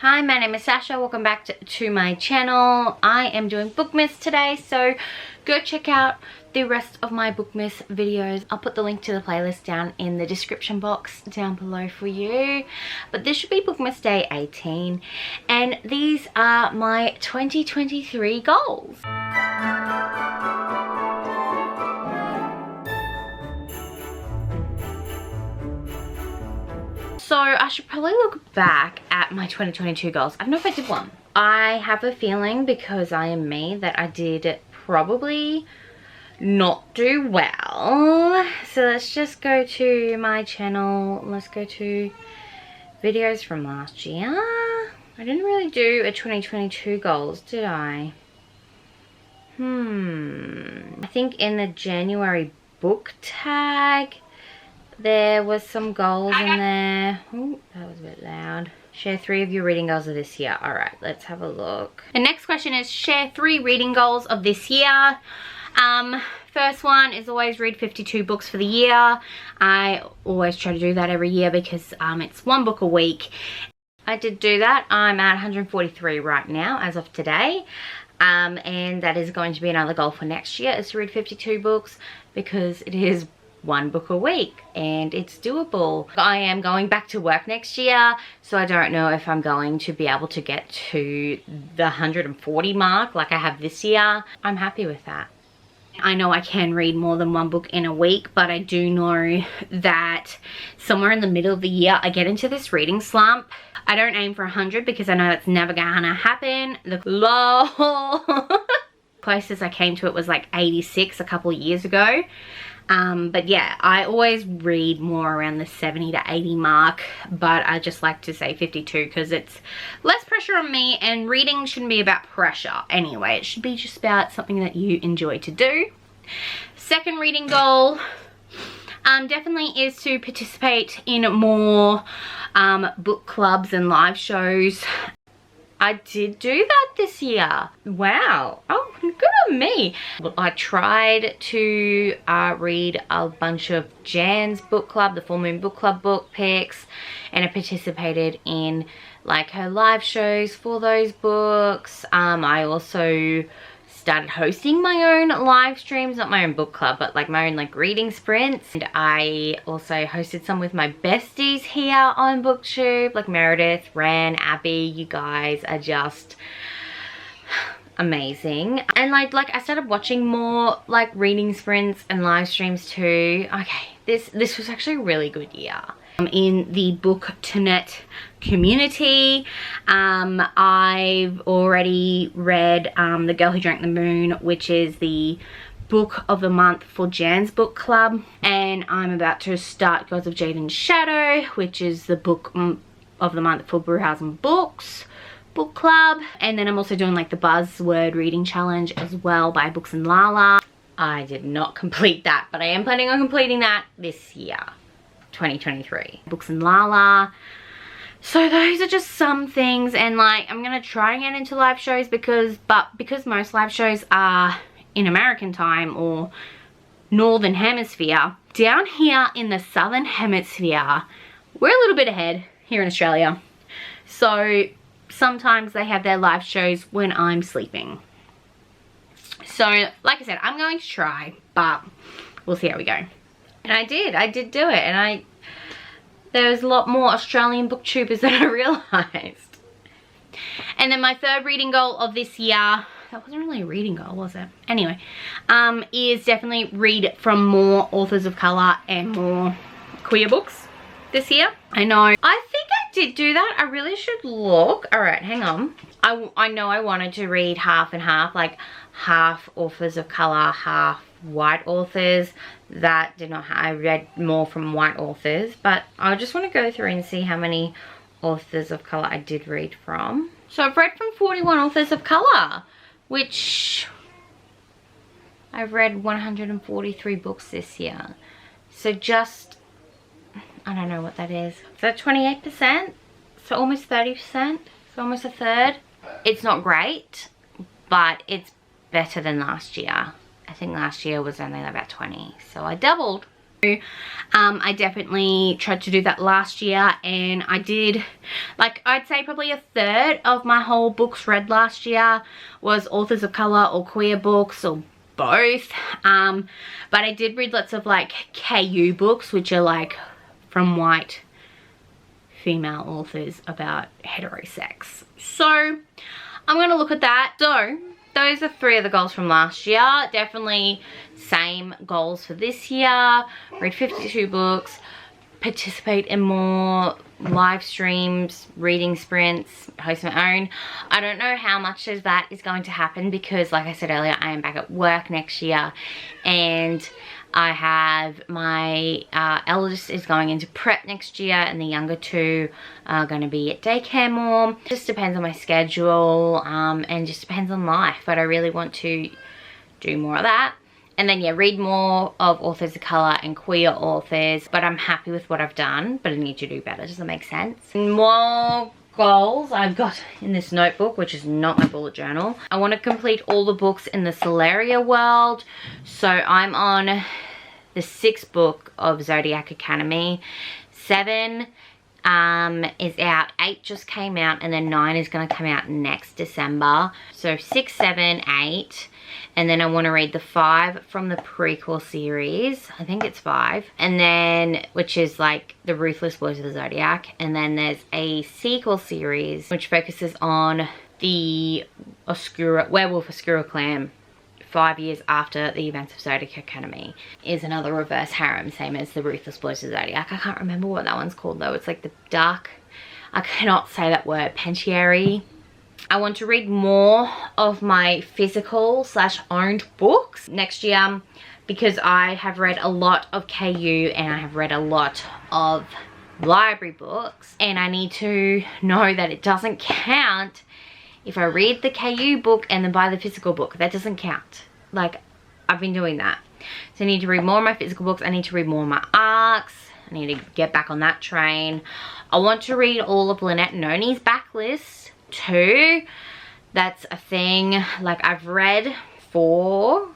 Hi, my name is Sasha. Welcome back to my channel. I am doing Bookmas today, so go check out the rest of my Bookmas videos. I'll put the link to the playlist down in the description box down below for you. But this should be Bookmas Day 18, and these are my 2023 goals. So I should probably look back at my 2022 goals. I don't know if I did one. I have a feeling, because I am me, that I did probably not do well. So let's just go to my channel. Let's go to videos from last year. I didn't really do a 2022 goals, did I? I think in the January book tag, there was some goals in there. Oh, that was a bit loud. Share 3 of your reading goals of this year. All right, let's have a look. The next question is share 3 reading goals of this year. First one is always read 52 books for the year. I always try to do that every year because it's 1 book a week. I did do that. I'm at 143 right now as of today. And that is going to be another goal for next year, is to read 52 books, because it is 1 book a week and it's doable. I am going back to work next year, so I don't know if I'm going to be able to get to the 140 mark like I have this year. I'm happy with that. I know I can read more than 1 book in a week, but I do know that somewhere in the middle of the year I get into this reading slump. I don't aim for 100 because I know that's never gonna happen. The lol. Closest I came to it was like 86 a couple of years ago. But yeah, I always read more around the 70 to 80 mark, but I just like to say 52 because it's less pressure on me, and reading shouldn't be about pressure anyway. It should be just about something that you enjoy to do. Second reading goal definitely is to participate in more book clubs and live shows. I did do that this year. Wow. Oh, good on me. I tried to read a bunch of Jan's book club, the Full Moon Book Club book picks, and I participated in like her live shows for those books. I also started hosting my own live streams, not my own book club, but like my own like reading sprints. And I also hosted some with my besties here on BookTube, like Meredith, Ran, Abby. You guys are just amazing. And like I started watching more like reading sprints and live streams too. Okay, this was actually a really good year. In the Book2Net community, I've already read The Girl Who Drank the Moon, which is the book of the month for Jan's book club, and I'm about to start Gods of Jade and Shadow, which is the book of the month for Brewhausen Books book club. And then I'm also doing like the buzzword reading challenge as well by Books and Lala. I did not complete that, but I am planning on completing that this year, 2023. Books and Lala. So those are just some things, and like I'm gonna try and get into live shows because most live shows are in American time or Northern Hemisphere. Down here in the Southern Hemisphere, we're a little bit ahead here in Australia. So sometimes they have their live shows when I'm sleeping. So like I said, I'm going to try, but we'll see how we go. And I did do it, and there's a lot more Australian booktubers than I realised. And then my third reading goal of this year, that wasn't really a reading goal, was it? Anyway, is definitely read from more authors of colour and more queer books this year. I know, I think I did do that. I really should look. All right, hang on. I know I wanted to read half and half, like half authors of colour, half white authors. That did not I read more from white authors, but I just want to go through and see how many authors of colour I did read from. So I've read from 41 authors of colour, which I've read 143 books this year. So just, I don't know what that is. Is that 28%? So almost 30%? So almost a third. It's not great, but it's better than last year. I think last year was only about 20, so I doubled. I definitely tried to do that last year, and I did, like, I'd say probably a third of my whole books read last year was authors of colour or queer books or both. But I did read lots of like KU books, which are like from white female authors about heterosex. So I'm gonna look at that. So those are 3 of the goals from last year. Definitely same goals for this year. Read 52 books, participate in more live streams, reading sprints, host my own. I don't know how much of that is going to happen because, like I said earlier, I am back at work next year, and I have my eldest is going into prep next year, and the younger 2 are going to be at daycare more. Just depends on my schedule, and just depends on life, but I really want to do more of that. And then, yeah, read more of authors of colour and queer authors. But I'm happy with what I've done, but I need to do better. Does that make sense? And more goals I've got in this notebook, which is not my bullet journal. I want to complete all the books in the Solaria world. So I'm on the 6th book of Zodiac Academy. 7 is out, 8 just came out, and then 9 is going to come out next December. So 6, 7, 8. And then I want to read the 5 from the prequel series. I think it's 5. And then, which is like the Ruthless Boys of the Zodiac. And then there's a sequel series which focuses on the Werewolf Oscura clan 5 years after the events of Zodiac Academy. Is another reverse harem, same as the Ruthless Boys of the Zodiac. I can't remember what that one's called though. It's like the dark, I cannot say that word, Pentiary. I want to read more of my physical / owned books next year because I have read a lot of KU and I have read a lot of library books, and I need to know that it doesn't count if I read the KU book and then buy the physical book. That doesn't count. Like, I've been doing that. So I need to read more of my physical books. I need to read more of my ARCs. I need to get back on that train. I want to read all of Lynette Noni's backlist too. That's a thing. Like, I've read 4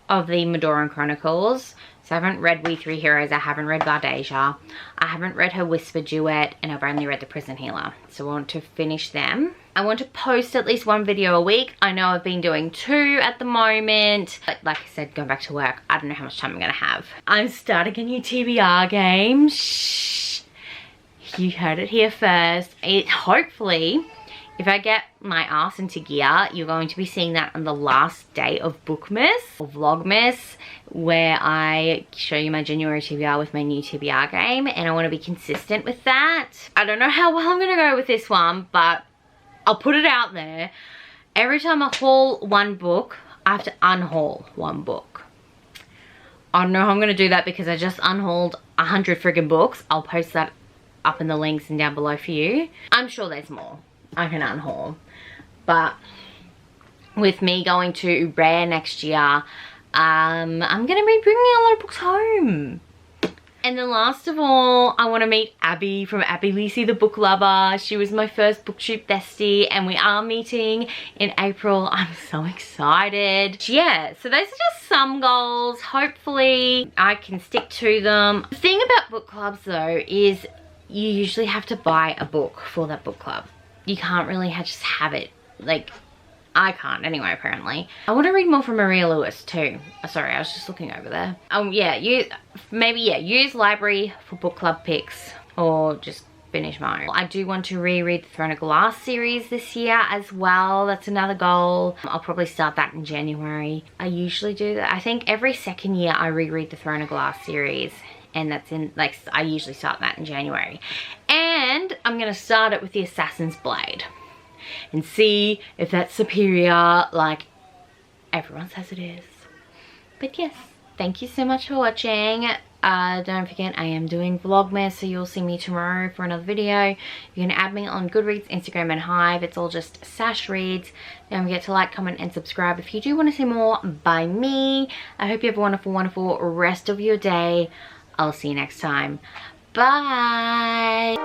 of the Madoran Chronicles. So I haven't read We Three Heroes. I haven't read Gardasia. I haven't read her Whisper Duet, and I've only read The Prison Healer. So I want to finish them. I want to post at least 1 video a week. I know I've been doing 2 at the moment. But like I said, going back to work, I don't know how much time I'm going to have. I'm starting a new TBR game. Shh. You heard it here first. Hopefully, if I get my ass into gear, you're going to be seeing that on the last day of Bookmas or Vlogmas, where I show you my January TBR with my new TBR game, and I want to be consistent with that. I don't know how well I'm going to go with this one, but I'll put it out there. Every time I haul 1 book, I have to unhaul 1 book. I don't know how I'm going to do that because I just unhauled 100 friggin' books. I'll post that up in the links and down below for you. I'm sure there's more I can unhaul, but with me going to Rare next year, I'm gonna be bringing a lot of books home. And then last of all, I want to meet Abby from Abby Lisi the Book Lover. She was my first booktube bestie, and we are meeting in April. I'm so excited. Yeah, so those are just some goals. Hopefully I can stick to them. The thing about book clubs though is you usually have to buy a book for that book club. You can't really just have it. Like, I can't anyway, apparently. I want to read more from Maria Lewis too. Oh, sorry, I was just looking over there. Yeah, use library for book club picks, or just finish mine. I do want to reread the Throne of Glass series this year as well. That's another goal. I'll probably start that in January. I usually do that. I think every 2nd year I reread the Throne of Glass series. And that's in, like, I usually start that in January. And I'm going to start it with the Assassin's Blade. And see if that's superior, like everyone says it is. But yes, thank you so much for watching. Don't forget, I am doing Vlogmas, so you'll see me tomorrow for another video. You can add me on Goodreads, Instagram, and Hive. It's all just Sash Reads. Don't forget to like, comment, and subscribe if you do want to see more by me. I hope you have a wonderful, wonderful rest of your day. I'll see you next time. Bye.